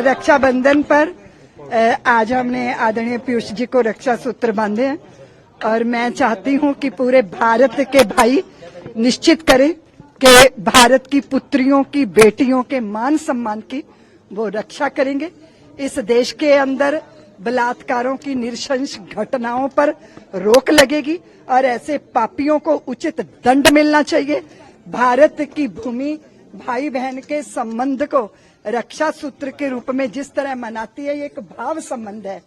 रक्षाबंधन पर आज हमने आदरणीय पीयूष जी को रक्षा सूत्र बांधे हैं और मैं चाहती हूं कि पूरे भारत के भाई निश्चित करें कि भारत की पुत्रियों की बेटियों के मान सम्मान की वो रक्षा करेंगे। इस देश के अंदर बलात्कारों की नृशंस घटनाओं पर रोक लगेगी और ऐसे पापियों को उचित दंड मिलना चाहिए। भारत की भूमि भाई बहन के संबंध को रक्षा सूत्र के रूप में जिस तरह मनाती है, ये एक भाव संबंध है।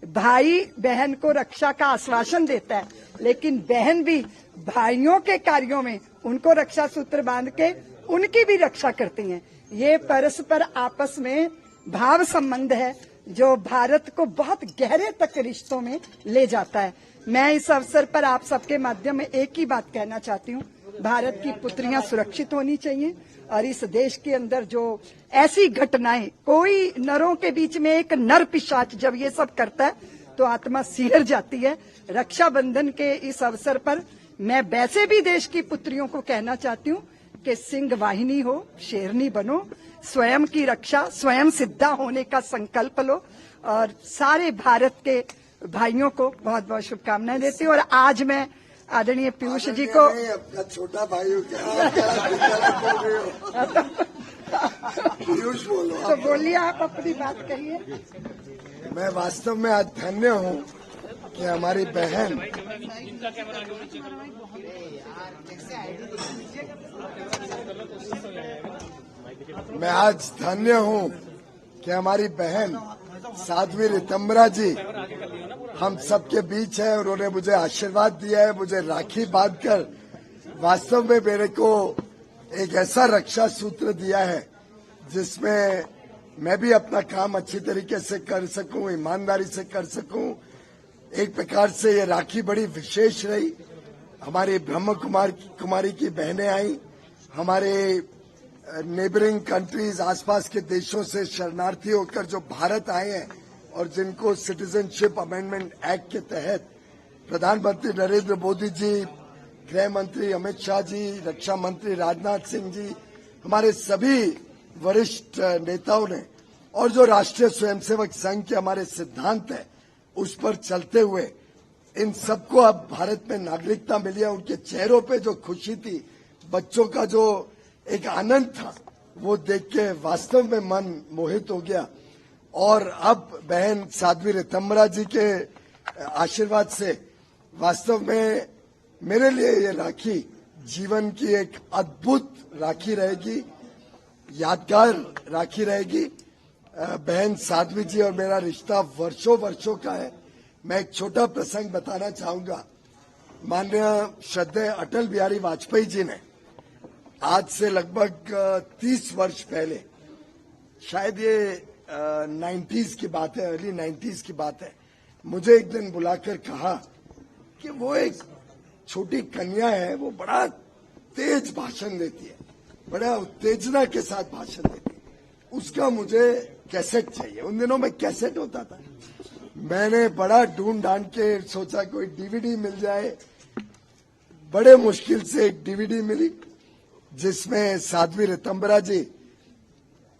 भाई बहन को रक्षा का आश्वासन देता है, लेकिन बहन भी भाइयों के कार्यों में उनको रक्षा सूत्र बांध के उनकी भी रक्षा करती हैं। ये परस्पर आपस में भाव संबंध है जो भारत को बहुत गहरे तक रिश्तों में ले जाता है। मैं इस अवसर पर आप सबके माध्यम में एक ही बात कहना चाहती हूँ, भारत की पुत्रियां सुरक्षित होनी चाहिए और इस देश के अंदर जो ऐसी घटनाएं, कोई नरों के बीच में एक नर पिशाच जब ये सब करता है तो आत्मा सिहर जाती है। रक्षाबंधन के इस अवसर पर मैं वैसे भी देश की पुत्रियों को कहना चाहती हूँ कि सिंह वाहिनी हो, शेरनी बनो, स्वयं की रक्षा स्वयं सिद्धा होने का संकल्प लो और सारे भारत के भाइयों को बहुत बहुत शुभकामनाएं देती हूँ। और आज मैं आदरणीय पीयूष जी को अपना छोटा भाई हो क्या पीयूष बोलो तो बोलिए, आप अपनी बात कहिए। मैं वास्तव में आज धन्य हूँ कि हमारी बहन मैं आज धन्य हूँ कि हमारी बहन साध्वी रितंबरा जी हम सबके बीच है। उन्होंने मुझे आशीर्वाद दिया है, मुझे राखी बांधकर वास्तव में मेरे को एक ऐसा रक्षा सूत्र दिया है जिसमें मैं भी अपना काम अच्छी तरीके से कर सकूं, ईमानदारी से कर सकूं। एक प्रकार से ये राखी बड़ी विशेष रही। हमारी ब्रह्म कुमारी की बहनें आई, हमारे नेबरिंग कंट्रीज, आसपास के देशों से शरणार्थी होकर जो भारत आए हैं और जिनको सिटीजनशिप अमेंडमेंट एक्ट के तहत प्रधानमंत्री नरेंद्र मोदी जी, गृह मंत्री अमित शाह जी, रक्षा मंत्री राजनाथ सिंह जी, हमारे सभी वरिष्ठ नेताओं ने और जो राष्ट्रीय स्वयंसेवक संघ के हमारे सिद्धांत है उस पर चलते हुए इन सबको अब भारत में नागरिकता मिली है। उनके चेहरों पे जो खुशी थी, बच्चों का जो एक आनंद था, वो देख के वास्तव में मन मोहित हो गया। और अब बहन साध्वी रितंबरा जी के आशीर्वाद से वास्तव में मेरे लिए ये राखी जीवन की एक अद्भुत राखी रहेगी, यादगार राखी रहेगी। बहन साध्वी जी और मेरा रिश्ता वर्षों वर्षों का है। मैं एक छोटा प्रसंग बताना चाहूंगा। माननीय श्रद्धेय अटल बिहारी वाजपेयी जी ने आज से लगभग 30 वर्ष पहले, शायद ये 90s की बात है, अर्ली 90s की बात है, मुझे एक दिन बुलाकर कहा कि वो एक छोटी कन्या है, वो बड़ा तेज भाषण देती है, बड़ा उत्तेजना के साथ भाषण देती है, उसका मुझे कैसेट चाहिए। उन दिनों में कैसेट होता था। मैंने बड़ा ढूंढ ढांड के सोचा कोई डीवीडी मिल जाए। बड़े मुश्किल से एक डीवीडी मिली जिसमें साध्वी रितंबरा जी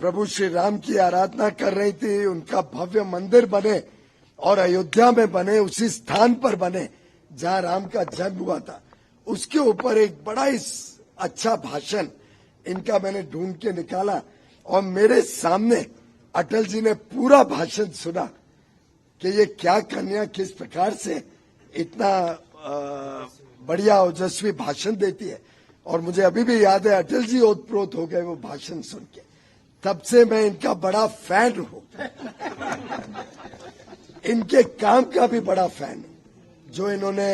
प्रभु श्री राम की आराधना कर रही थी। उनका भव्य मंदिर बने और अयोध्या में बने, उसी स्थान पर बने जहां राम का जन्म हुआ था। उसके ऊपर एक बड़ा ही अच्छा भाषण इनका मैंने ढूंढ के निकाला और मेरे सामने अटल जी ने पूरा भाषण सुना कि ये क्या कन्या किस प्रकार से इतना बढ़िया ओजस्वी भाषण देती है। और मुझे अभी भी याद है, अटल जी ओतप्रोत हो गए वो भाषण सुन के। तब से मैं इनका बड़ा फैन हूं, इनके काम का भी बड़ा फैन हूं जो इन्होंने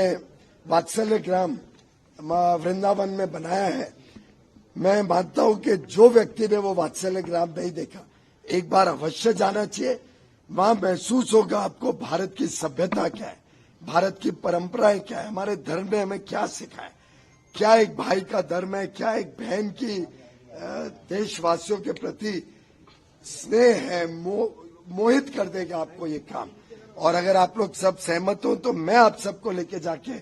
वात्सल्य ग्राम वृंदावन में बनाया है। मैं मानता हूं कि जो व्यक्ति ने वो वात्सल्य ग्राम नहीं देखा, एक बार अवश्य जाना चाहिए। वहां महसूस होगा आपको भारत की सभ्यता क्या है, भारत की परंपराएं क्या है, हमारे धर्म ने हमें क्या सिखाया, क्या एक भाई का धर्म है, क्या एक बहन की देशवासियों के प्रति स्नेह है। मोहित कर देगा आपको ये काम। और अगर आप लोग सब सहमत हो तो मैं आप सबको लेके जाके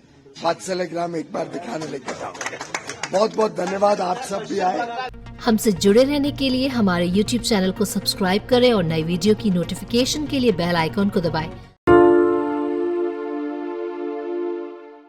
वात्सल्य ग्राम एक बार दिखाने लेके जाऊंगा। बहुत बहुत धन्यवाद, आप सब भी आए। हमसे जुड़े रहने के लिए हमारे YouTube चैनल को सब्सक्राइब करें और नई वीडियो की नोटिफिकेशन के लिए बेल आइकॉन को दबाएं।